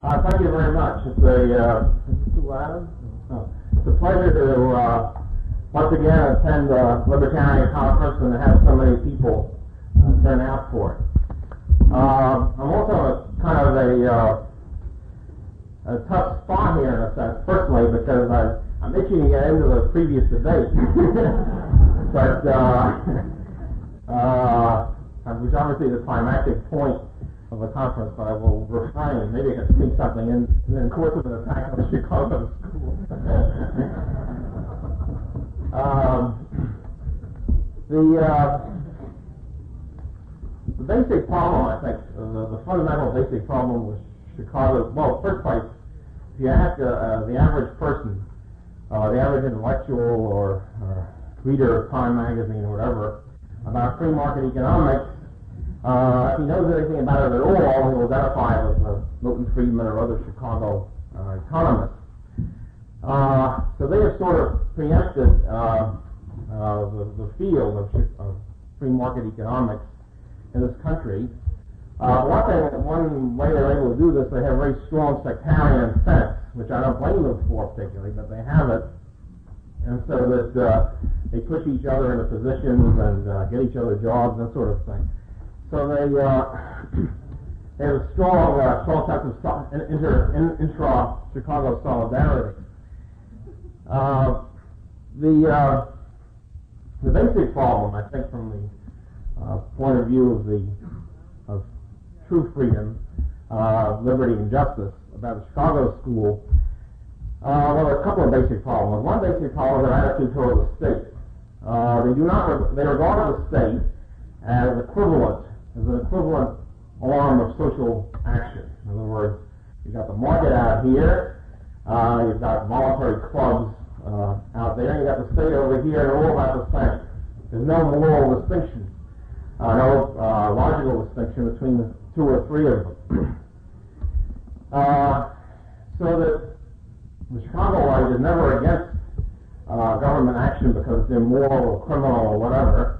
Thank you very much. It's too loud? It's a pleasure to once again attend the Libertarian Conference and to have so many people turn out for it. I'm also kind of a tough spot here in a sense, personally, because I'm itching to get into the previous debate. But which obviously is the climactic point of the conference, but I will refrain. Maybe I can sneak something in the course of an attack on the Chicago school. The basic problem, I think, the fundamental basic problem with Chicago, well, first place, if you ask the average person, the average intellectual or reader of Time magazine or whatever, about free market economics, if he knows anything about it at all, he will identify it with Milton Friedman or other Chicago economists. So they have sort of preempted the field of free market economics in this country. One way they're able to do this, they have a very strong sectarian sense, which I don't blame them for particularly, but they have it, and so that they push each other into positions and get each other jobs, that sort of thing. So they have a strong sense of intra-Chicago solidarity. The basic problem, I think, from the point of view of true freedom, liberty, and justice about the Chicago school, well, there are a couple of basic problems. One basic problem is their attitude toward the state. They regard the state as an equivalent arm of social action. In other words, you've got the market out here, you've got voluntary clubs out there, and you've got the state over here, and they're all about the same. There's no moral distinction, no logical distinction between the two or three of them. So that the Chicago Light is never against government action because it's immoral or criminal or whatever.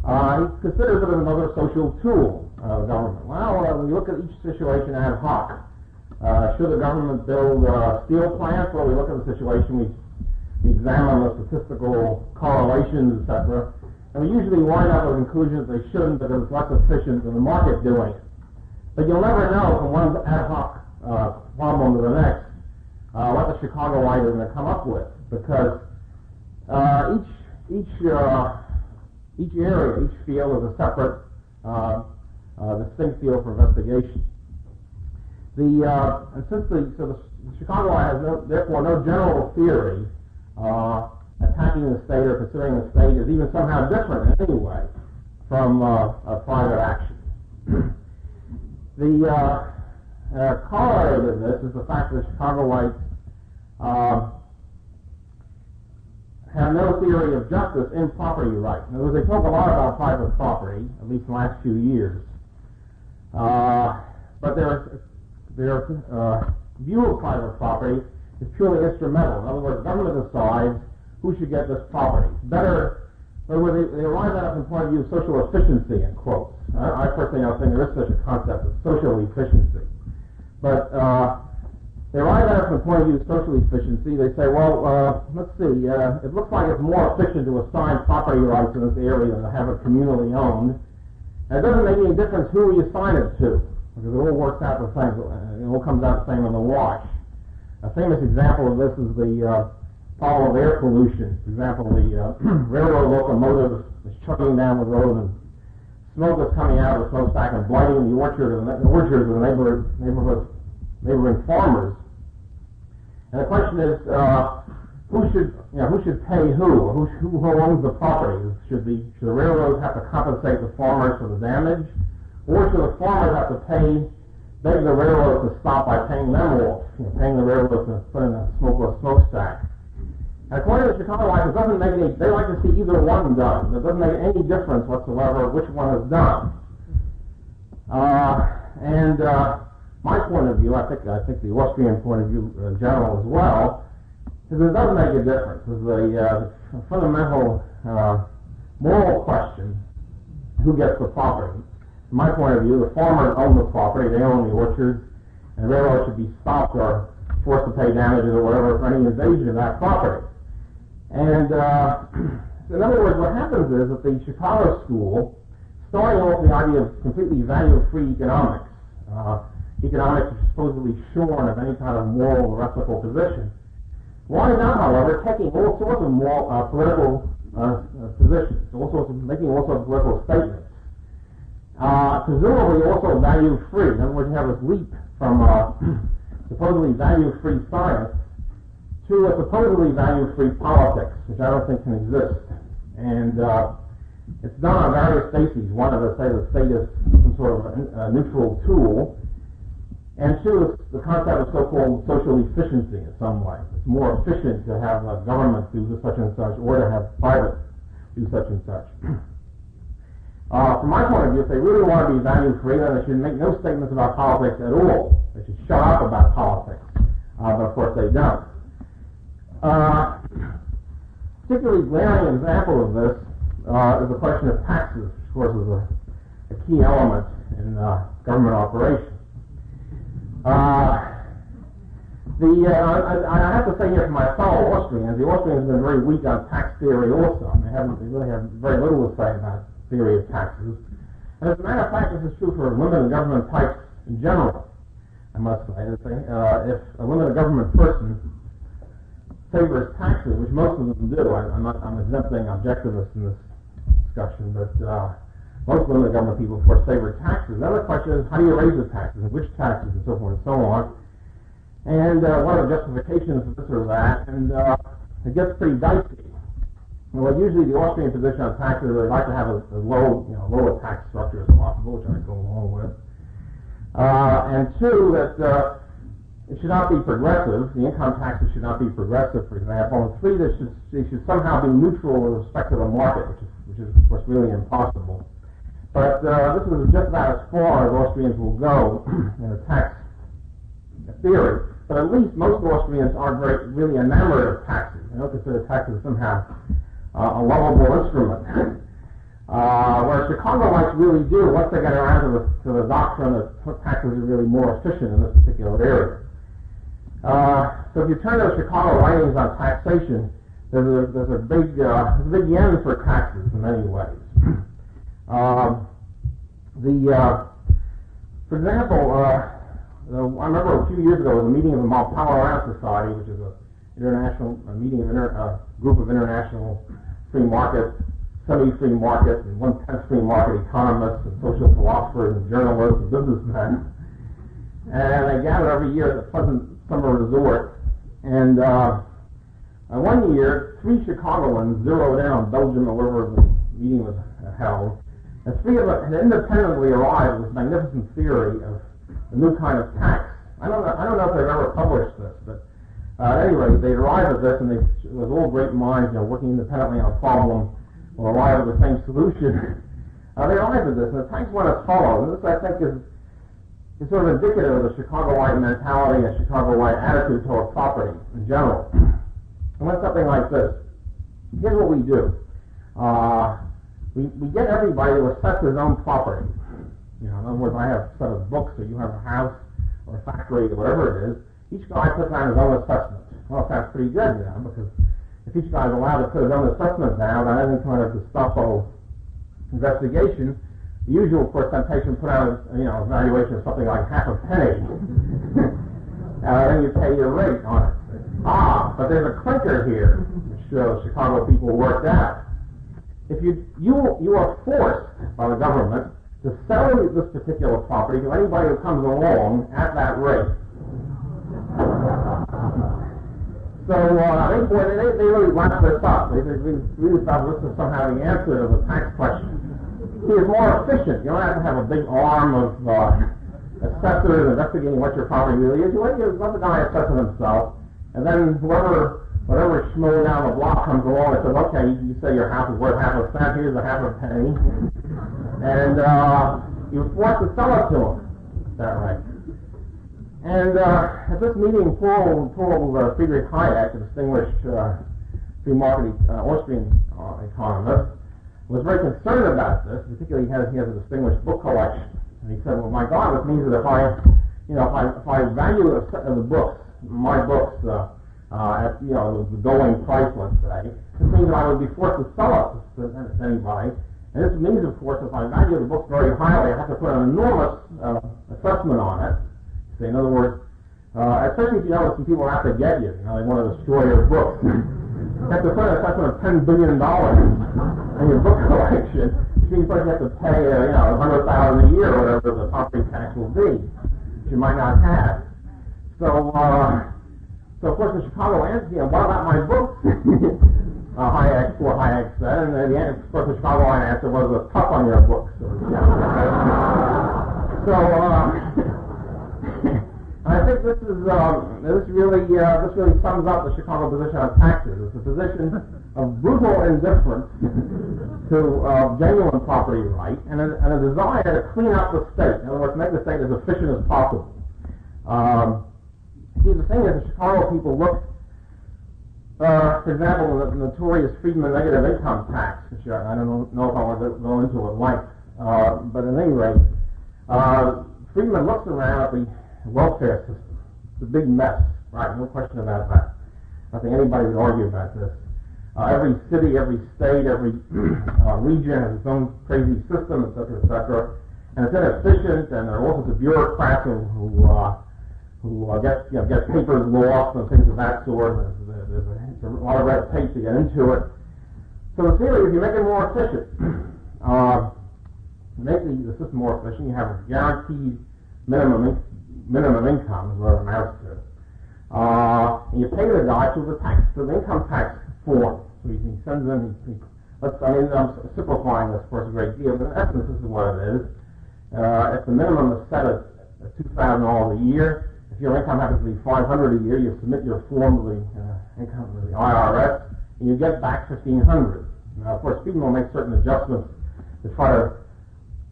He considers it another social tool of government. Well, when you look at each situation ad hoc, should the government build steel plants? Well, we look at the situation, we examine the statistical correlations, etc., and we usually wind up with the conclusion that they shouldn't because it's less efficient than the market doing it. But you'll never know from one ad hoc problem to the next what the Chicago Light is going to come up with, because each area, each field is a separate, distinct field for investigation. And since the Chicago Light has therefore no general theory attacking the state or considering the state is even somehow different in any way from private action. The corollary to this is the fact that the Chicago Light have no theory of justice in property rights. In other words, they talk a lot about private property, at least the last few years. But their view of private property is purely instrumental. In other words, government decides who should get this property. Better, in other words, they arrive at it from the point of view of social efficiency, in quotes. I personally don't think there is such a concept of social efficiency. But they arrive at it from the point of view of social efficiency. They say, well, let's see, it looks like it's more efficient to assign property rights in this area than to have it communally owned. And it doesn't make any difference who we assign it to, because it all works out the same. It all comes out the same in the wash. A famous example of this is the problem of air pollution. For example, the railroad locomotive is chugging down the road and smoke is coming out of the smokestack and blighting the orchards of the neighboring farmers. And the question is, who should pay who? Who owns the property? Should the railroads have to compensate the farmers for the damage, or should the farmers have to beg the railroads to stop by paying them off, paying the railroads to put in a smokeless smokestack? And according to the Chicago Light, it doesn't make any. They like to see either one done. It doesn't make any difference whatsoever which one is done. My point of view, I think the Austrian point of view in general as well, is that it does make a difference. There's a fundamental moral question: who gets the property? From my point of view, the farmers own the property; they own the orchards. and the railroad should be stopped or forced to pay damages or whatever for any invasion of that property. And in other words, what happens is that the Chicago school, starting off with the idea of completely value-free economics, economics is supposedly shorn of any kind of moral or ethical position, winds up, however, taking all sorts of moral, political positions, making all sorts of political statements. Presumably also value-free. In other words, you have this leap from supposedly value-free science to a supposedly value-free politics, which I don't think can exist. And it's done on various bases. One of us say the state is some sort of a neutral tool, and two, the concept of so-called social efficiency in some way. It's more efficient to have government do such and such, or to have private do such and such. From my point of view, if they really want to be value-free, then they should make no statements about politics at all. They should shut up about politics. But of course they don't. Particularly glaring example of this is the question of taxes, which of course is a key element in government operations. I have to say here for my fellow Austrians, the Austrians have been very weak on tax theory also. They really have very little to say about theory of taxes. And as a matter of fact, this is true for limited government types in general, I must say. If a limited government person favors taxes, which most of them do, I'm exempting objectivists in this discussion, but most limited government people, of course, favor taxes. The other question is, how do you raise the taxes, and which taxes, and so forth and so on. And what are the justifications for this or that, and it gets pretty dicey. Well, usually the Austrian position on taxes is they like to have a lower tax structure as possible, which I go along with. And two, that it should not be progressive. The income taxes should not be progressive, for example. And three, they should somehow be neutral with respect to the market, which is of course really impossible. But this is just about as far as Austrians will go in a tax theory. But at least most Austrians aren't really enamored of taxes. They don't consider taxes somehow a lovable instrument. Whereas Chicagoites really do, once they get around to the doctrine that taxes are really more efficient in this particular area. So if you turn to the Chicago writings on taxation, there's a big yen for taxes in many ways. For example, I remember a few years ago there was a meeting of the Power Society, which is a group of international free market, semi-free market, and one-tenth free market economists and social philosophers and journalists and businessmen. And they gather every year at a pleasant summer resort. And one year, 3 Chicagoans zeroed in on Belgium or wherever the meeting was held. And 3 of them had independently arrived with magnificent theory of a new kind of tax. I don't know if they've ever published this, but at any rate, they arrived at this, and it was all great minds, working independently on a problem, will arrive at the same solution. They arrived at this, and the tax went as follows. And this, I think, is sort of indicative of the Chicagoite mentality and Chicagoite attitude toward property in general. It went something like this. Here's what we do. We get everybody to assess his own property. In other words, I have a set of books, or you have a house, or a factory, or whatever it is. Each guy puts down his own assessment. Well, that's pretty good, because if each guy is allowed to put his own assessment down on any kind of Gestapo investigation, the usual, of course, temptation to put out a valuation of something like half a penny. Then you pay your rate on it. But there's a clinker here, which Chicago people worked out. If you are forced by the government to sell this particular property to anybody who comes along at that rate. So they really wrapped this up. They really thought this was somehow the answer to the tax question. See, it's more efficient. You don't have to have a big arm of assessors investigating what your property really is. You let the guy assess it himself, and then whatever schmo down the block comes along and says, okay, you say your house is worth half a cent, here's a half a penny, and you're forced to sell it to them that way. And at this meeting, poor Friedrich Hayek, a distinguished free market Austrian economist, was very concerned about this. Particularly, he has a distinguished book collection. And he said, well, my God, this means that if I if I value the books, my books, at the going price, let's say, it means that I would be forced to sell it to anybody. And this means, of course, if I value the book very highly, I have to put an enormous assessment on it. See, in other words, especially if you know that some people have to get you, they want to destroy your book. You have to put an assessment of $10 billion in your book collection. Which means you have to pay, $100,000 a year, or whatever the property tax will be, which you might not have. So of course, the Chicago answer, what about my books? Hayek, poor Hayek said, and of course, the Chicago answer was a tough on your books. I think this really sums up the Chicago position on taxes. It's a position of brutal indifference to genuine property right, and a desire to clean up the state. In other words, make the state as efficient as possible. See, the thing is, the Chicago people look, for example, the notorious Friedman negative income tax, which I don't know if I want to go into at length, but at any rate, Friedman looks around at the welfare system. It's a big mess, right? No question about that. I think anybody would argue about this. Every city, every state, every region has its own crazy system, etc., and it's inefficient, and there are all sorts of bureaucrats who get papers lost and things of that sort. There's a lot of red tape to get into it. So the theory is you make it more efficient. Make the system more efficient. You have a guaranteed minimum income is what it amounts to. And you pay the guy through the income tax form. So he sends in, I'm simplifying this, of course, a great deal, but in essence, this is what it is. If the minimum is set at $2,000 a year, if your income happens to be $500 a year, you submit your form to the IRS, and you get back $1,500. Now, of course, people will make certain adjustments to try to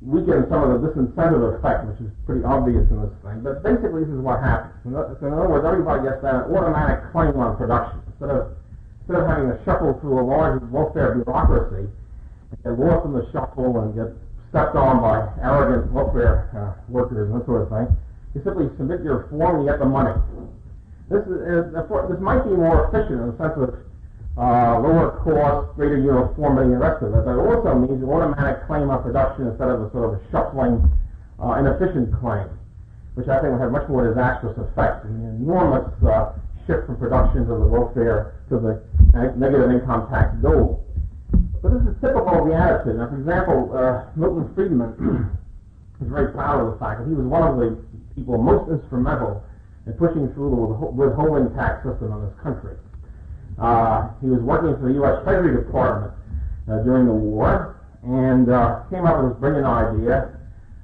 weaken some of the disincentive effect, which is pretty obvious in this thing. But basically, this is what happens. So in other words, everybody gets an automatic claim on production. Instead of having to shuffle through a large welfare bureaucracy, get lost in the shuffle and get stepped on by arrogant welfare workers and that sort of thing, you simply submit your form and you get the money. This might be more efficient in the sense of lower cost, greater uniformity, and the rest of it, but it also means an automatic claim on production instead of a sort of a shuffling, inefficient claim, which I think would have much more disastrous effect. An enormous shift from production to the welfare, to the negative income tax goal. But this is typical of the attitude. Now, for example, Milton Friedman is very proud of the fact that he was one of the people most instrumental in pushing through the withholding tax system in this country. He was working for the U.S. Treasury Department during the war, and came up with this brilliant idea,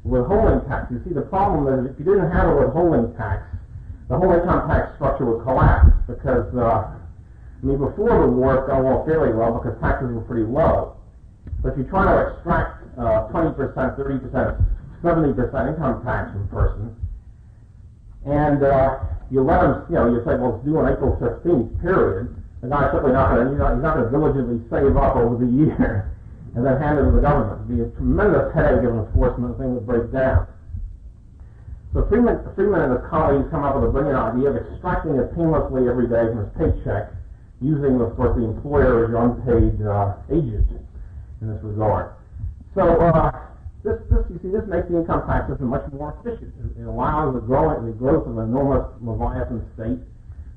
withholding tax. You see, the problem is if you didn't have a withholding tax, the whole income tax structure would collapse because, before the war it got along fairly well because taxes were pretty low. But if you try to extract 20%, 30%, 70% income tax from a person, and you let them, you say, well, it's due on April 15th, period. The guy's simply not going to, he's not going to diligently save up over the year and then hand it to the government. It'd be a tremendous headache of enforcement, the thing would break down. So Friedman and his colleagues come up with a brilliant idea of extracting it painlessly every day from his paycheck, using, of course, the employer as your unpaid agent in this regard. So this makes the income tax system much more efficient. It allows the growth of an enormous Leviathan state,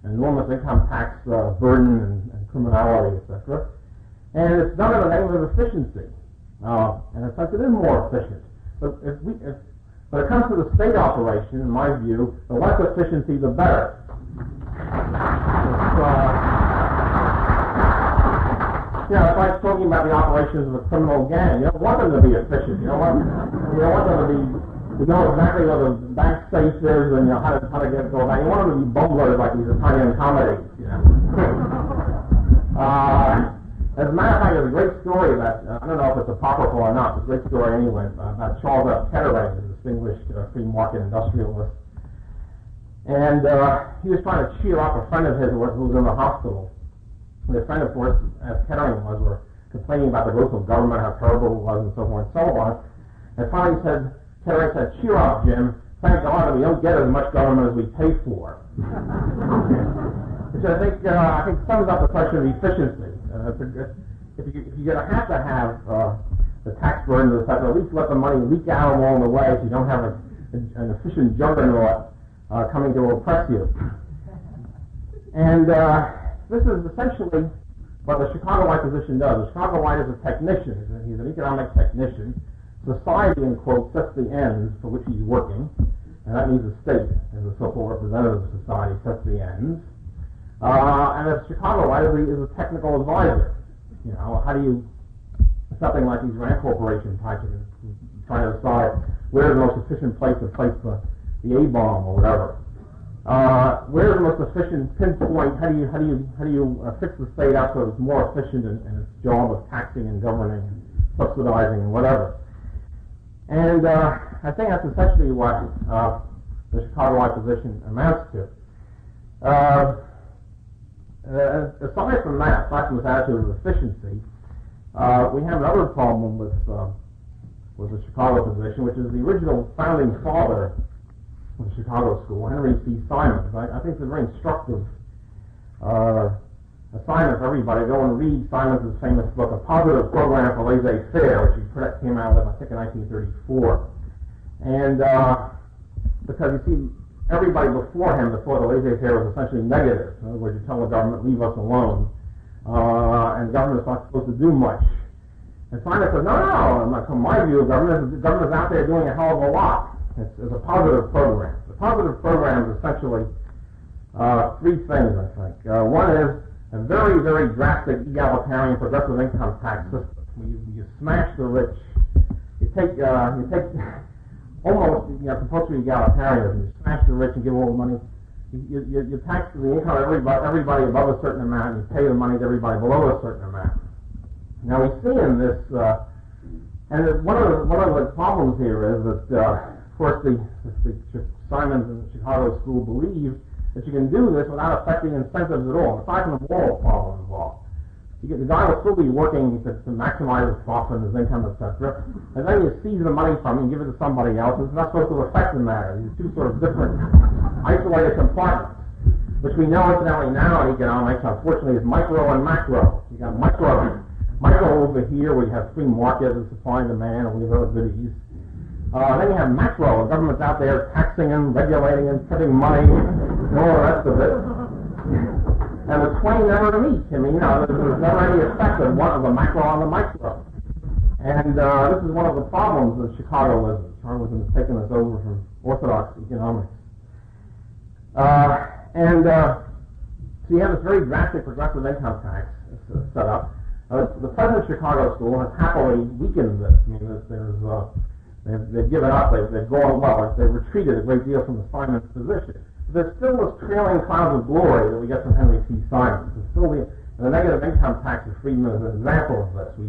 an enormous income tax burden and criminality, etc. And it's done in the name of efficiency. And in fact, it is more efficient. But when it comes to the state operation, in my view, the less efficiency, the better. It's like talking about the operations of a criminal gang. You don't want them to be efficient. You don't want them to know exactly where the bank safe is and how to get it going. You want them to be bumblers like these Italian comedies. As a matter of fact, there's a great story about, I don't know if it's apocryphal or not, it's a great story anyway, about Charles F. Kettering, a distinguished free market industrialist. And he was trying to cheer up a friend of his who was in the hospital. And his friend, of course, as Kettering was, were complaining about the growth of government, how terrible it was, and so forth and so on. And finally Kettering said, cheer up, Jim. thank God that we don't get as much government as we pay for. Which I think sums up the question of efficiency. If you're going to have the tax burden, at least let the money leak out along the way so you don't have an efficient juggernaut coming to oppress you. And this is essentially what the Chicago-wide position does. The Chicago-wide is a technician. He's an economic technician. Society, in quotes, sets the ends for which he's working, and that means the state, as a so-called representative of society, sets the ends. And the Chicago-wide is a technical advisor. You know, how do you, something like these Rand Corporation types, trying to decide where's the most efficient place to place the A-bomb or whatever. Where's the most efficient pinpoint? How do you fix the state up so it's more efficient in its job of taxing and governing and subsidizing and whatever? And I think that's essentially what the Chicago-wide position amounts to. Aside from that, aside from this attitude of efficiency, we have another problem with the Chicago position, which is the original founding father of the Chicago School, Henry C. Simons. I think it's a very instructive assignment for everybody. Go and read Simons' famous book, A Positive Program for Laissez-faire, which he came out with, I think, in 1934. And because you see, everybody before him, before the laissez-faire, was essentially negative. In other words, you tell the government, leave us alone, and the government is not supposed to do much. And Simon said, no, from my view, the government is out there doing a hell of a lot. It's a positive program. The positive program is essentially three things, I think. One is a very, very drastic egalitarian progressive income tax system. You smash the rich. You take almost compulsory egalitarianism. You smash the rich and give all the money. You tax the income of everybody above a certain amount, and you pay the money to everybody below a certain amount. Now we see in this, and one of the problems here is that, of course, the Simons and the Chicago School believe that you can do this without affecting incentives at all, aside from the moral problem involved. The guy will still be working to maximize his profit and his income, etc. And then you seize the money from him and give it to somebody else. It's not supposed to affect the matter. These two sort of different, isolated compartments, which we know incidentally now in economics, unfortunately, is micro and macro. You got micro over here, where you have free market and supply and demand, and we have other goodies. Then you have macro. The government's out there taxing and regulating and printing money and all the rest of it. And the twain never meet. I mean, there's never any effect of one of the macro on the micro. And this is one of the problems of Chicagoism. Chicagoism has taken us over from orthodox economics. So you have this very drastic progressive income tax set up. The present Chicago School has happily weakened this. I mean, they've given up. They've gone well. They've retreated a great deal from the Simons position. There's still this trailing cloud of glory that we get from Henry C. Simons. There's still the negative income tax of Friedman is an example of this, where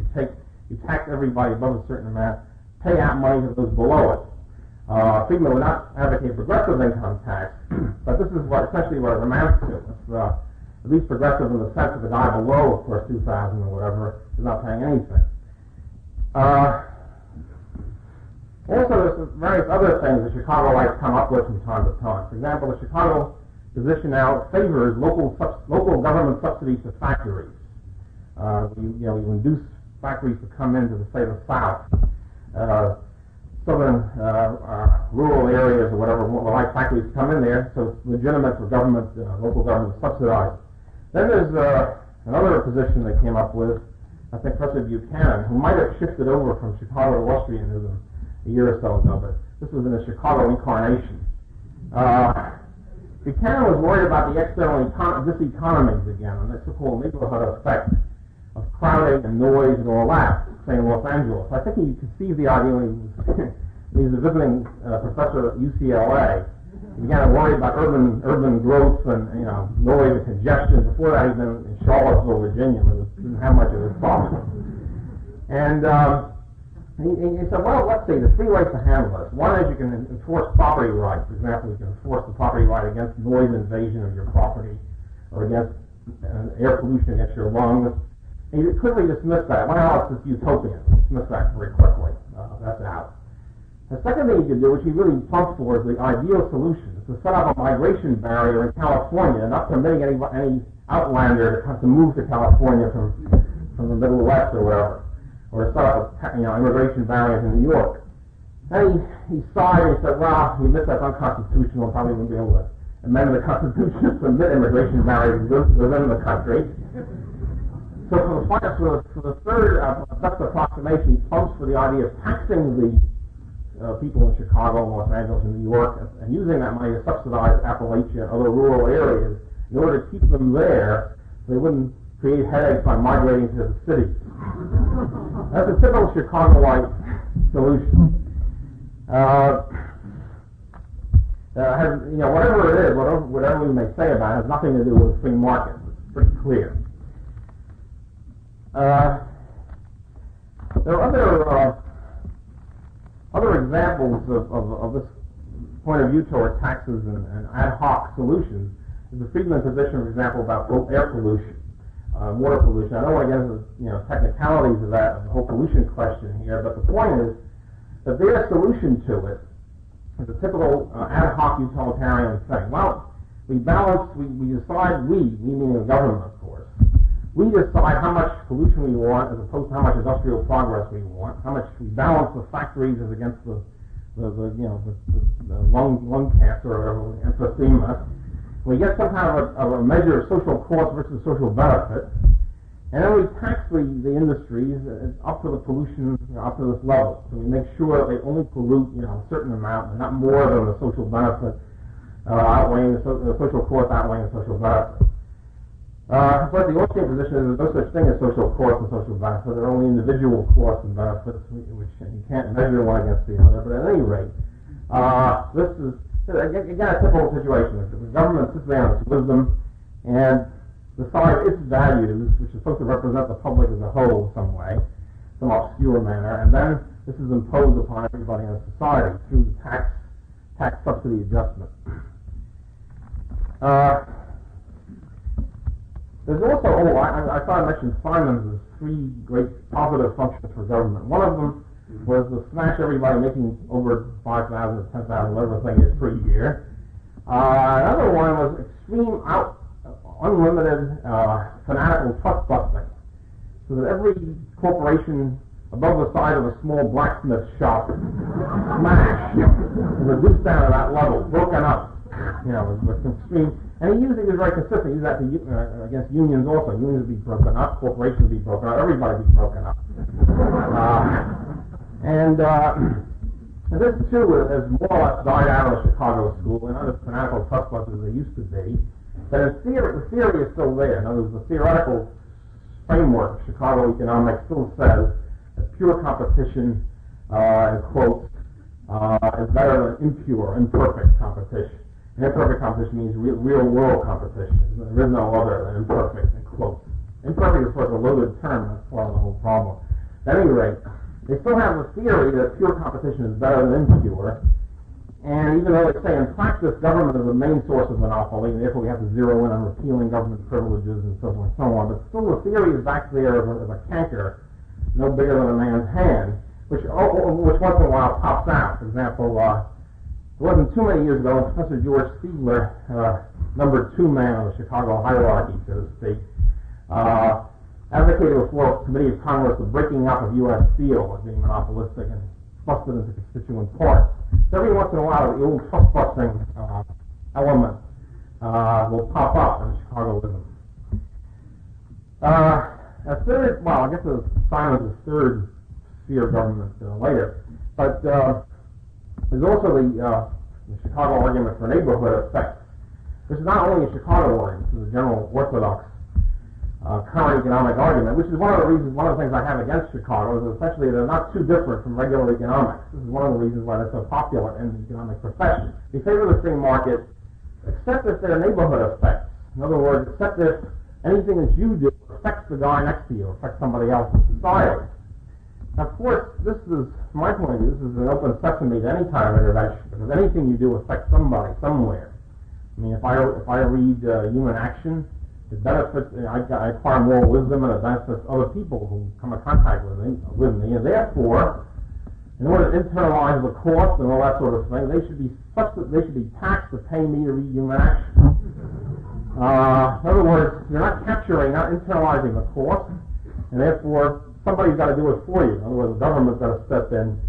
you tax everybody above a certain amount, pay out money to those below it. Friedman would not advocate progressive income tax, but this is essentially what it amounts to. It's at least progressive in the sense that the guy below, of course, 2,000 or whatever, is not paying anything. Also, there's various other things that Chicagoites come up with from time to time. For example, the Chicago position now favors local government subsidies to factories. You induce factories to come into, say, the South, southern rural areas or whatever, like factories come in there, so it's legitimate for government, local government to subsidize. Then there's another position they came up with, I think Professor Buchanan, who might have shifted over from Chicago to Austrianism a year or so ago, but this was in the Chicago incarnation. Buchanan was worried about the external diseconomies again, and the so-called neighborhood effect of crowding and noise and all that, say in Los Angeles. I think he conceived the idea when he was a visiting professor at UCLA. He began to worry about urban growth and noise and congestion. Before that, he'd been in Charlottesville, Virginia, but didn't have much of this problem. And he said, well, let's see, there's three ways to handle this. One is you can enforce property rights. For example, you can enforce the property right against noise invasion of your property or against air pollution against your lungs. And you quickly dismiss that. Well, it's just utopian. Dismiss that very quickly. That's out. The second thing you can do, which he really pumped for, is the ideal solution. Is to set up a migration barrier in California, not permitting any outlander to have to move to California from the Middle West or wherever, or to set up immigration barriers in New York. And he sighed and he said, well, he admits that's unconstitutional and probably wouldn't be able to amend the Constitution to permit immigration barriers within the country. So for the third best approximation, he pumps for the idea of taxing the people in Chicago, Los Angeles, and New York, and using that money to subsidize Appalachia and other rural areas in order to keep them there so they wouldn't create headaches by migrating to the cities. That's a typical Chicagoite solution. Whatever it is, whatever we may say about it, has nothing to do with free markets. It's pretty clear. There are other examples of this point of view toward taxes and ad hoc solutions. There's the Friedman position, for example, about air pollution, water pollution. I don't want to get into technicalities of that, the whole pollution question here, but the point is that their solution to it is a typical ad hoc utilitarian thing. Well, we decide, we meaning the government, of course, we decide how much pollution we want as opposed to how much industrial progress we want, how much we balance the factories as against the lung cancer or emphysema. We get some kind of a measure of social cost versus social benefit, and then we tax the industries up to the pollution, up to this level. So we make sure that they only pollute a certain amount and not more than the social benefit outweighing the social cost outweighing the social benefit. But the Austrian position is there's no such thing as social cost and social benefit. There are only individual costs and benefits, which you can't measure one against the other. But at any rate, this is, again, a typical situation. The government sits there in its wisdom and decides its values, which is supposed to represent the public as a whole in some way, some obscure manner, and then this is imposed upon everybody in society through the tax subsidy adjustment. There's also, I thought I mentioned Simon's three great positive functions for government. One of them was to smash everybody making over 5,000 or 10,000, whatever thing is per year. Another one was extreme unlimited fanatical trust busting, so that every corporation above the size of a small blacksmith shop smashed, reduced down to that level, broken up, with extreme. And he was very consistent. He used that against unions also. Unions would be broken up, corporations would be broken up, everybody would be broken up. And this too has more or less died out of the Chicago school, and other fanatical trust busters as they used to be. But in theory, the theory is still there. In other words, the theoretical framework of Chicago economics still says that pure competition, in quotes, is better than impure, imperfect competition. And imperfect competition means real-world competition. There is no other than imperfect, in quotes. Imperfect is, of course, a loaded term. That's part of the whole problem. At any rate, they still have the theory that pure competition is better than impure. And even though they say in practice government is the main source of monopoly, and therefore we have to zero in on repealing government privileges and so forth and so on, but still the theory is back there as a canker, no bigger than a man's hand, which once in a while pops out. For example, it wasn't too many years ago, Professor George Siegler, number two man on the Chicago hierarchy, so to speak, advocated before a committee of Congress the breaking up of U.S. Steel as being monopolistic and busted into constituent parts. So every once in a while, the old trust-busting element will pop up in Chicagoism. A third, well, I guess Simon's third sphere of government later, but there's also the Chicago argument for neighborhood effects. This is not only a Chicago argument, this is a general orthodox current economic argument, which is one of the things I have against Chicago, is essentially they're not too different from regular economics. This is one of the reasons why they're so popular in the economic profession. They favor the free market, except if they're neighborhood effects. In other words, except if anything that you do affects the guy next to you, affects somebody else in society. Now, of course, this is, from my point of view, this is an open sesame to any kind of intervention, because anything you do affects somebody, somewhere. I mean, if I read Human Action, it benefits, I acquire more wisdom and it benefits other people who come in contact with me, and therefore, in order to internalize the cost and all that sort of thing, they should be such that they should be taxed to pay me to read human action. In other words, you're not internalizing the cost, and therefore somebody's got to do it for you. In other words, the government's got to step in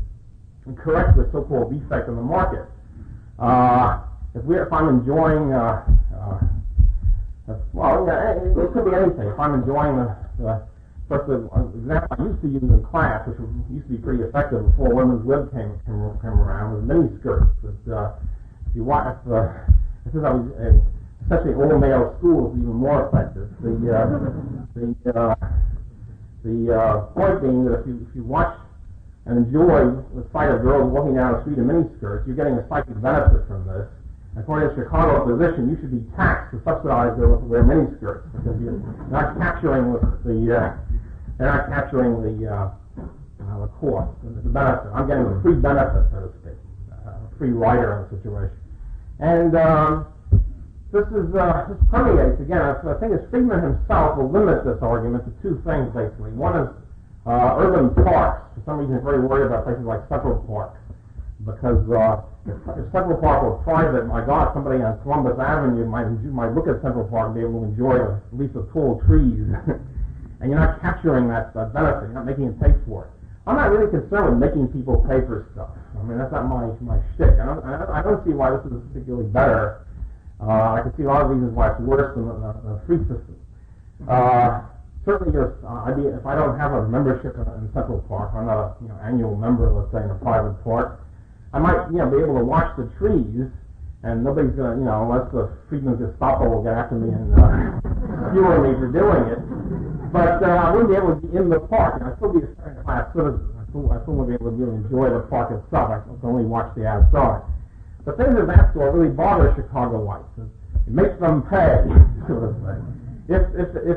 and correct the so-called defect in the market. If I'm enjoying, it could be anything. If I'm enjoying the example I used to use in class, which used to be pretty effective before women's lib came around, was miniskirts. If you watch, especially all male schools, even more effective. The point being that if you watch and enjoy the sight of girls walking down the street in miniskirts, you're getting a psychic benefit from this. According to Chicago position, you should be taxed to subsidize their miniskirts because you're not capturing the cost, the benefit. I'm getting a free benefit, so to speak, a free rider in the situation. And this permeates, again, I think it's Friedman himself will limit this argument to two things, basically. One is urban parks. For some reason, he's very worried about places like Central Park, because if Central Park were private, my God, somebody on Columbus Avenue might look at Central Park and be able to enjoy at least the tall trees, and you're not capturing that benefit. You're not making them pay for it. I'm not really concerned with making people pay for stuff. I mean, that's not my shtick. I don't see why this is particularly better. I can see a lot of reasons why it's worse than the free system. Certainly, if I don't have a membership in Central Park, I'm not an annual member, let's say, in a private park, I might be able to watch the trees, and nobody's going to, unless the Friedman's Gestapo will get after me and skewer me for doing it. But I wouldn't be able to be in the park, and I'd still be a second-class citizen. I still wouldn't be able to really enjoy the park itself. I can only watch the outside. The things of that sort really bother Chicagoites. It makes them pay, sort of thing. If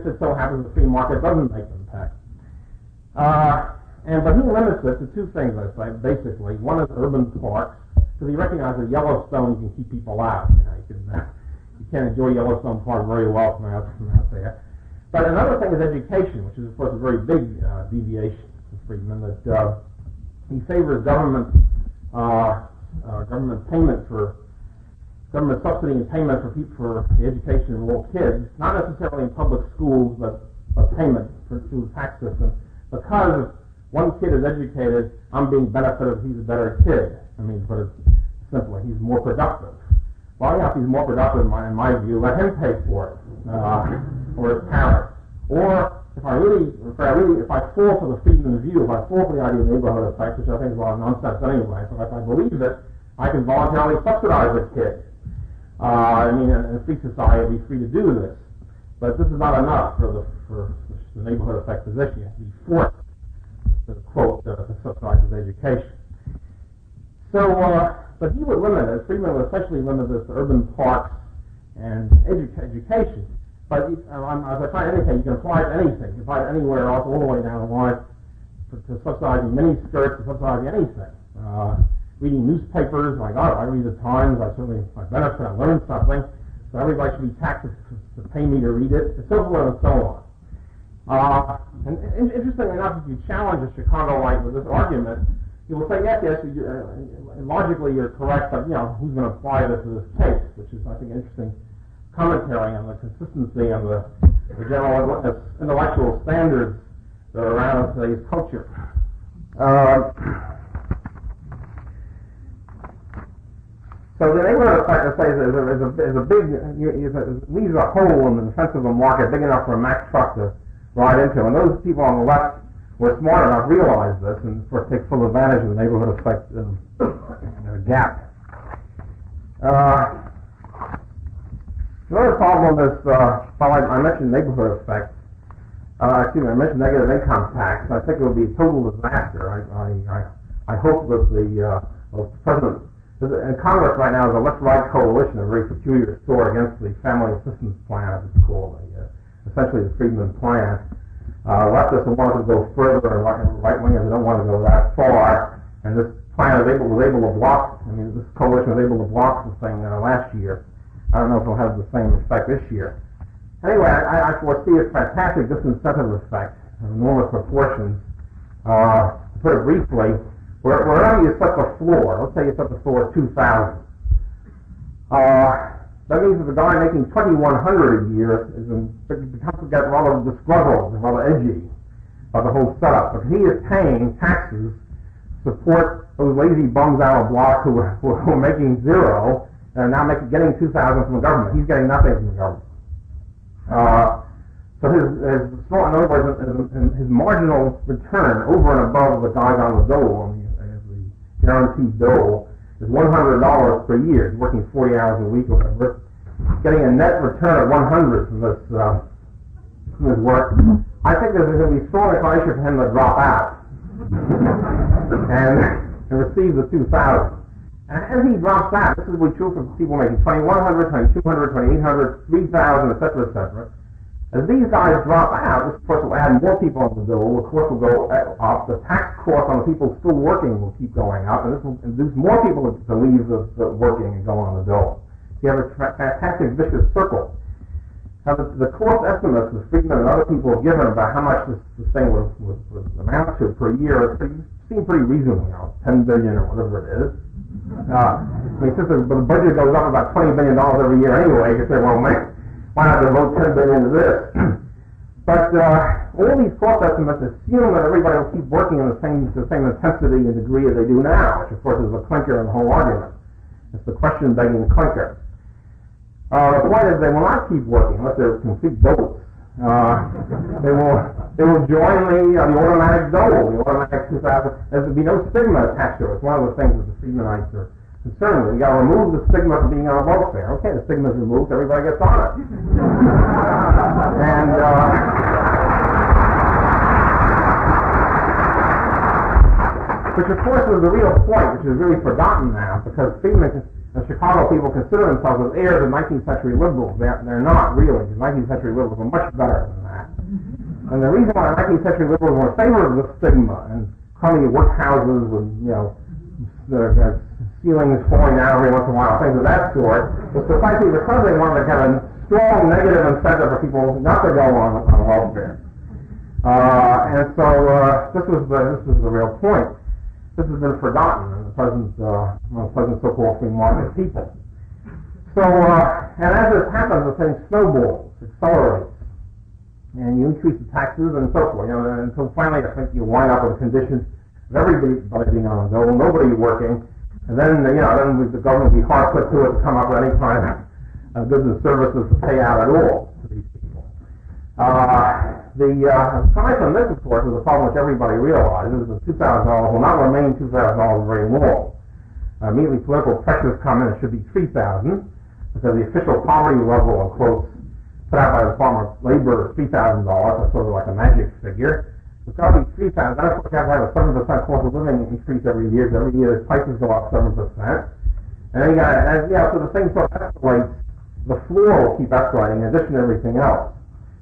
it so happens the free market doesn't make them pay. But he limits it to two things, I say, basically. One is urban parks, because he recognizes that Yellowstone you can keep people out. You can't enjoy Yellowstone Park very well from out there. But another thing is education, which is, of course, a very big deviation from Friedman, that he favors government subsidy and payment for the education of all kids, not necessarily in public schools, but payment through the tax system, because if one kid is educated, I'm being benefited if he's a better kid. I mean, to put it simply, he's more productive. Well, if he's more productive, in my view, let him pay for it, or his parents. Or if I fall for the Friedman view, if I fall for the idea of neighborhood effect, which I think is a lot of nonsense anyway, so if I believe it, I can voluntarily subsidize a kid. In a free society, I'd be free to do this. But this is not enough for the neighborhood effect position. You have to be forced to quote to subsidize his education. So, but he would limit it. Friedman would essentially limit this to urban parks and education. But as I try to indicate, you can apply it to anything. You can apply it anywhere else, all the way down the line, to subsidizing miniskirts, to subsidizing anything. Reading newspapers, like, I read the Times, I benefit, I learn something, so everybody should be taxed to pay me to read it, and so forth and so on. And interestingly enough, if you challenge a Chicagoite with this argument, he will say, yes, logically you're correct, but who's going to apply this to this case, which is, I think, interesting commentary on the consistency of the general intellectual standards that are around today's culture. So the neighborhood effect, I say, is a big, leaves a hole in the defense of the market big enough for a Mack truck to ride into. And those people on the left were smart enough to realize this and, of course, take full advantage of the neighborhood effect gap. Another problem is, I mentioned neighborhood effect. I mentioned negative income tax. I think it would be a total disaster. I hope that the President, in Congress right now, is a left-right coalition, a very peculiar sort, against the family assistance plan, as it's called, essentially the Friedman plan. Leftists want to go further, and right-wingers don't want to go that far. And this plan was able to block. This coalition was able to block the thing last year. I don't know if it'll have the same effect this year. Anyway, I foresee a fantastic disincentive effect of enormous proportions. To put it briefly, wherever you set the floor, let's say you set the floor at 2,000, that means that the guy making $2,100 a year becomes to get rather disgruntled and rather edgy by the whole setup. But he is paying taxes to support those lazy bums out of block who are making zero and are now getting $2,000 from the government. He's getting nothing from the government. So in other words, his marginal return over and above the guys on the dole, the guaranteed dole, is $100 per year. He's working 40 hours a week or whatever, getting a net return of 100 from this work. I think there's going to be strong inclination for him to drop out and receive the 2,000. And as he drops out, this is what true for people making 2,100, 2,200, 2,800, 3,000, etc., etc. As these guys drop out, this of course will add more people on the dole. The cost will go up. The tax cost on the people still working will keep going up, and this will induce more people to leave the working and go on the dole. So you have a fantastic vicious circle. Now the cost estimates that Friedman and other people have given about how much this thing would amount to per year seem pretty reasonable. 10 billion or whatever it is. Since the budget goes up about $20 billion every year anyway, you can say, well, man, why not devote $10 billion to this? But all these cost estimates assume that everybody will keep working in the same intensity and degree as they do now, which of course is the clinker in the whole argument. It's the question-begging clinker. The point is they will not keep working unless they're complete dolts. They will join the automatic dole, the automatic 2,000. There will be no stigma attached to it. It's one of the things that the Friedmanites are concerned with. You got to remove the stigma from being on welfare. Okay, the stigma is removed, everybody gets on it. And which of course is the real point, which is really forgotten now, because Friedman and Chicago people consider themselves as heirs of 19th century liberals. They're not really. The 19th century liberals were much better than that. And the reason why the 19th century liberals were in favor of the stigma and crummy workhouses with, the ceilings falling down every once in a while, things of that sort, was precisely because they wanted to have a strong negative incentive for people not to go on welfare. And so this was the real point. This has been forgotten in the present so-called free market people. So, and as this happens, the thing snowballs, accelerates, and you increase the taxes and so forth. Until finally, I think you wind up with conditions of everybody being on the dole, nobody working, and then then the government will be hard put to it to come up with any kind of goods and services to pay out at all to these people. Aside from this, of course, is a problem which everybody realizes: the $2,000 will not remain $2,000 very long. Immediately, political pressures come in. It should be $3,000 because the official poverty level, in quotes, put out by the Department of Labor is $3,000. That's sort of like a magic figure. It's got to be $3,000. That's what you have to have a 7% cost of living increase every year. Because every year the prices go up 7%. And then so the thing sort of escalates. The floor will keep escalating in addition to everything else.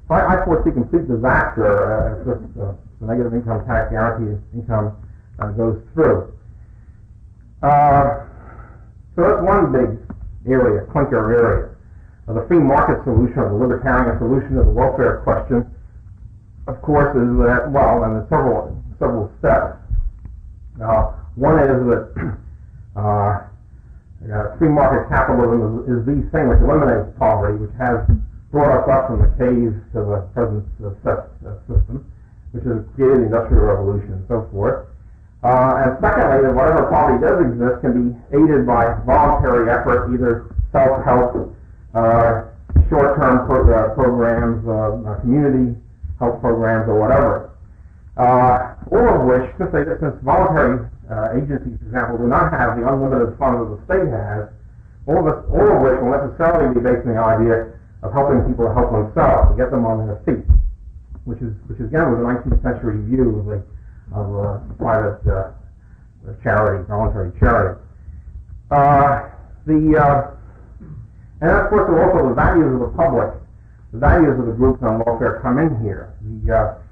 So I foresee complete disaster if the negative income tax guaranteed income goes through. So that's one big area, clinker area. The free market solution, or the libertarian solution to the welfare question, of course, is that, and there's several steps. One is that free market capitalism is the thing which eliminates poverty, which has brought us up from the caves to the present system, which has created the Industrial Revolution and so forth. And secondly, that whatever poverty does exist can be aided by voluntary effort, either self-help, short-term programs, community help programs, or whatever. All of which, since voluntary agencies, for example, do not have the unlimited funds that the state has, all of which will necessarily be based on the idea of helping people to help themselves, to get them on their feet, which again was a 19th century view of private charity, voluntary charity. And of course, also the values of the public, the values of the groups on welfare come in here.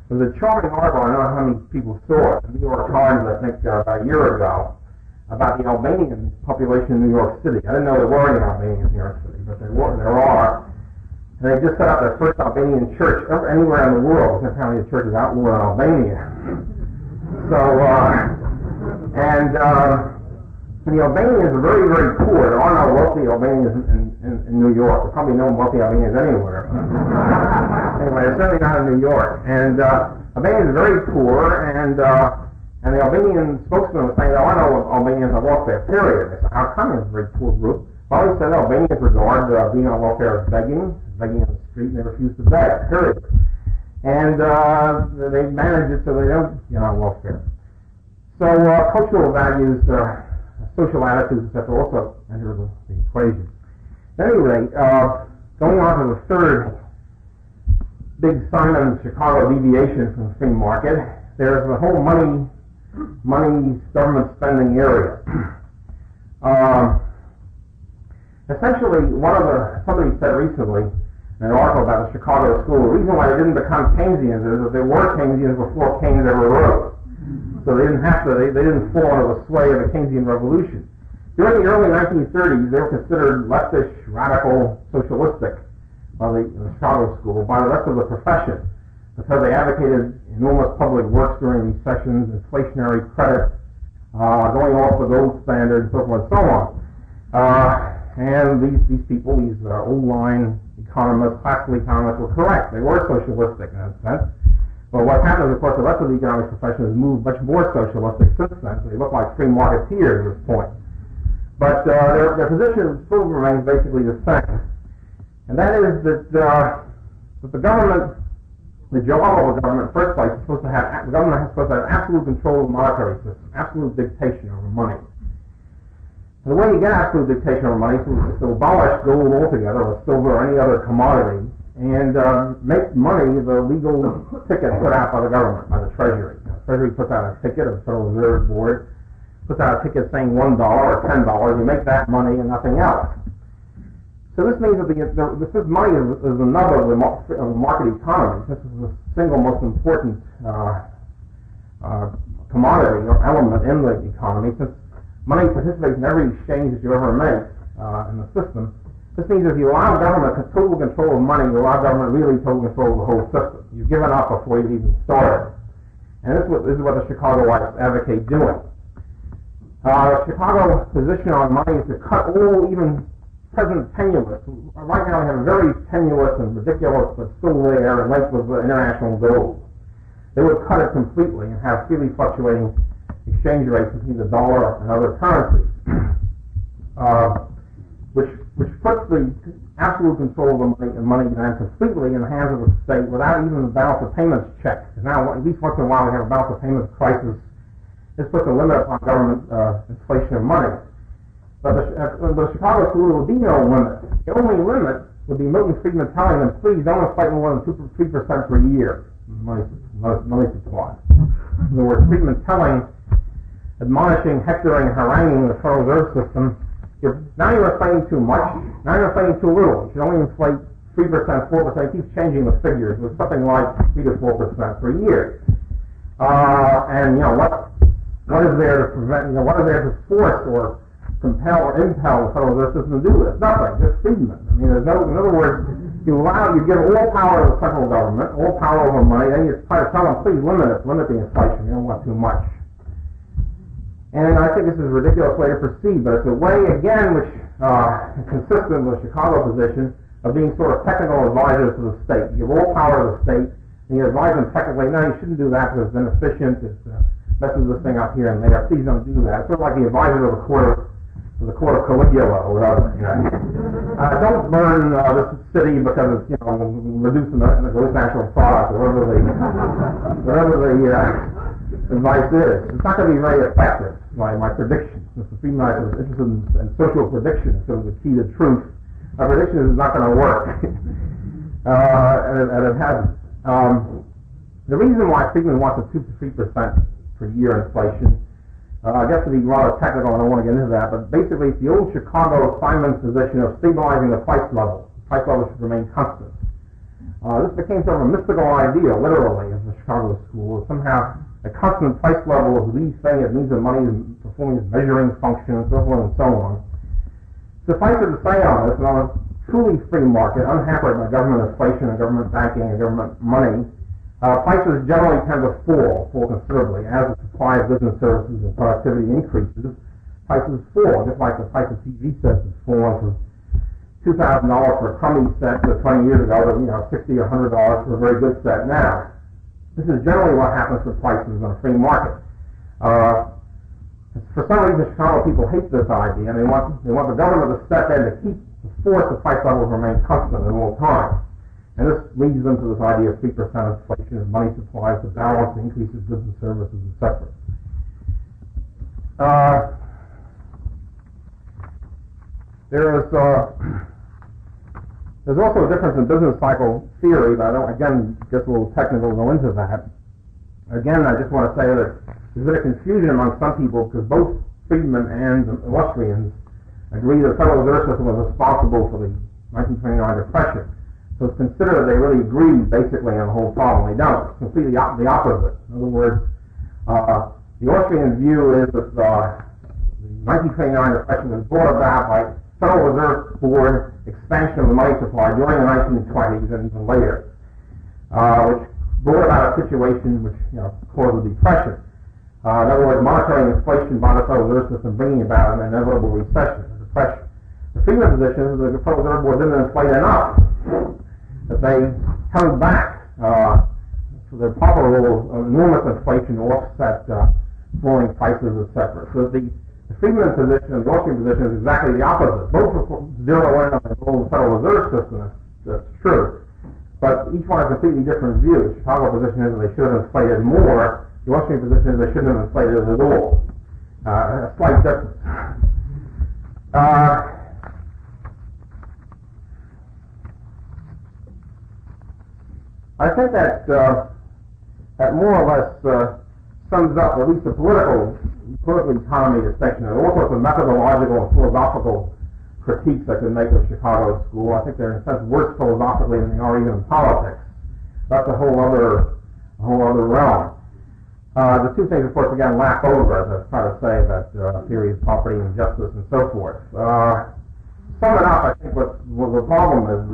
There's a charming article, I don't know how many people saw it, in the New York Times, I think, about a year ago, about the Albanian population in New York City. I didn't know there were any Albanians in New York City, but there are. And they just set up their first Albanian church anywhere in the world. That's how many churches outlawed in Albania. So And the Albanians are very, very poor. There are no wealthy Albanians in New York. There's probably no wealthy Albanians anywhere. Anyway, it's certainly not in New York. And Albanians are very poor, and the Albanian spokesman was saying, "Oh, I know Albanians on welfare, period." They said, "How come it's a very poor group?" Well, he said Albanians regard being on welfare as begging on the street, and they refuse to beg, period. And they manage it so they don't get on welfare. So cultural values, social attitudes, etc., also enter the equation. At any rate, going on to the third big Simon Chicago deviation from the free market, there's the whole money government spending area. Essentially, somebody said recently in an article about the Chicago School, the reason why they didn't become Keynesians is that they were Keynesians before Keynes ever wrote. So they didn't fall under the sway of the Keynesian revolution. During the early 1930s, they were considered leftish, radical, socialistic by the Chicago School, by the rest of the profession, because they advocated enormous public works during recessions, inflationary credit, going off the gold standard, and so forth and so on. And these people, these old-line economists, classical economists, were correct. They were socialistic in that sense. But what happens, of course, the rest of the economic profession has moved much more socialistic since then, so they look like free marketeers at this point. But their position still remains basically the same. And that is that the government, the job of the government, in the first place, is supposed to have, the government is supposed to have absolute control of the monetary system, absolute dictation over money. And the way you get absolute dictation over money is to abolish gold altogether, or silver, or any other commodity, and make money the legal ticket put out by the government, by the Treasury. The Treasury puts out a ticket, or the Federal Reserve Board puts out a ticket saying $1 or $10. You make that money and nothing else. So this means that this money is another of the market economy. This is the single most important commodity or element in the economy, since money participates in every exchange that you ever make in the system. This means if you allow government total control of money, you allow government really total control of the whole system. You've given up before you've even started. And this is what the Chicagoites advocate doing. Chicago's position on money is to cut all, even present tenuous. Right now we have a very tenuous and ridiculous, but still there, length of international gold. They would cut it completely and have freely fluctuating exchange rates between the dollar and other currencies, which puts the absolute control of the money demand completely in the hands of the state without even the balance of payments check. Now, at least once in a while, we have a balance of payments crisis. This puts a limit on government inflation of money. But the Chicago School would be no limit. The only limit would be Milton Friedman telling them, please don't inflate more than 3% per year money supply. In other words, Friedman admonishing, hectoring, and haranguing the Federal Reserve System. Now you're inflating too much. Now you're inflating too little. You should only inflate 3%, 4%. It keeps changing the figures. It was something like 3 to 4% per year. And what is there to prevent? What is there to force or compel or impel the Federal Reserve System to do this? Nothing. Just Friedman. I mean, in other words, you give all power to the central government, all power over money. Then you try to tell them, please limit the inflation. You don't want too much. And I think this is a ridiculous way to proceed, but it's a way, again, which is consistent with the Chicago position of being sort of technical advisors to the state. You give all power to the state, and you advise them technically, no, you shouldn't do that because it's inefficient, it messes this thing up here and there, please don't do that. It's sort of like the advisor of the court of Caligula or whatever. Don't burn this city because it's reducing the gross national product or whatever the advice is. It's not going to be very effective. My prediction. Mr. Friedman is interested in social prediction, so the key to truth. Our prediction is not going to work, and it hasn't. The reason why Friedman wants a 2 to 3% per year inflation, I guess to be rather technical, I don't want to get into that, but basically it's the old Chicago Simon's position of stabilizing the price level. The price level should remain constant. This became sort of a mystical idea, literally, of the Chicago School. Somehow a constant price level is the thing. It means that money is performing its measuring function and so forth and so on. Suffice it to say on this, on a truly free market, unhampered by government inflation and government banking and government money, Prices generally tend to fall considerably. As the supply of goods and services and productivity increases, prices fall, just like the price of TV sets has fallen from $2,000 for a crummy set 20 years ago to $60 or $100 for a very good set now. This is generally what happens with prices on a free market. For some reason, Chicago people hate this idea, and they want the government to step in to force the price levels to remain constant at all times. And this leads them to this idea of 3% inflation as money supplies to balance the increase of goods and services, etc. There's also a difference in business cycle theory, but I don't, again, get a little technical to go into that. Again, I just want to say that there's a bit of confusion among some people because both Friedman and the Austrians agree that the Federal Reserve System was responsible for the 1929 Depression. So it's considered they really agree basically on the whole problem. They don't. It's completely the opposite. In other words, the Austrian view is that the 1929 Depression was brought about by Federal Reserve Board expansion of the money supply during the 1920s and even later, which brought about a situation which caused the Depression. In other words, monetary inflation by the Federal Reserve System bringing about an inevitable recession, a depression. The Friedman position is that the Federal Reserve Board didn't inflate enough, that they held back for their proper role of enormous inflation to offset falling prices, etc. So the Friedman position and the Austrian position is exactly the opposite. Both zero in on the whole Federal Reserve System, that's true. But each one has a completely different view. The Chicago position is that they should have inflated more. The Austrian position is they shouldn't have inflated it at all. A slight difference. I think that more or less sums up at least the political economy distinction. There are all sorts of methodological and philosophical critiques I can make of Chicago school. I think they're in a sense worse philosophically than they are even in politics. That's a whole other realm. The two things, of course, again, lap over, as I was trying to say, that theory of property and justice and so forth. To sum it up, I think what the problem is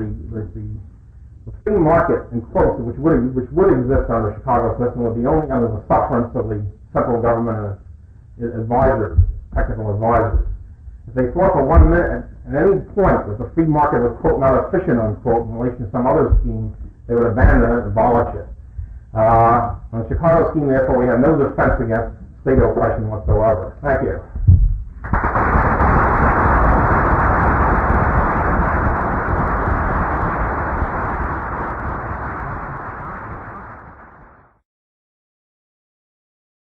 the free market, in quotes, which would exist under the Chicago system, would be only under the sufferance of the central government and advisors, technical advisors. If they thought for 1 minute at any point that the free market was, quote, not efficient, unquote, in relation to some other scheme, they would abandon it and abolish it. On the Chicago scheme, therefore, we have no defense against state oppression whatsoever. Thank you.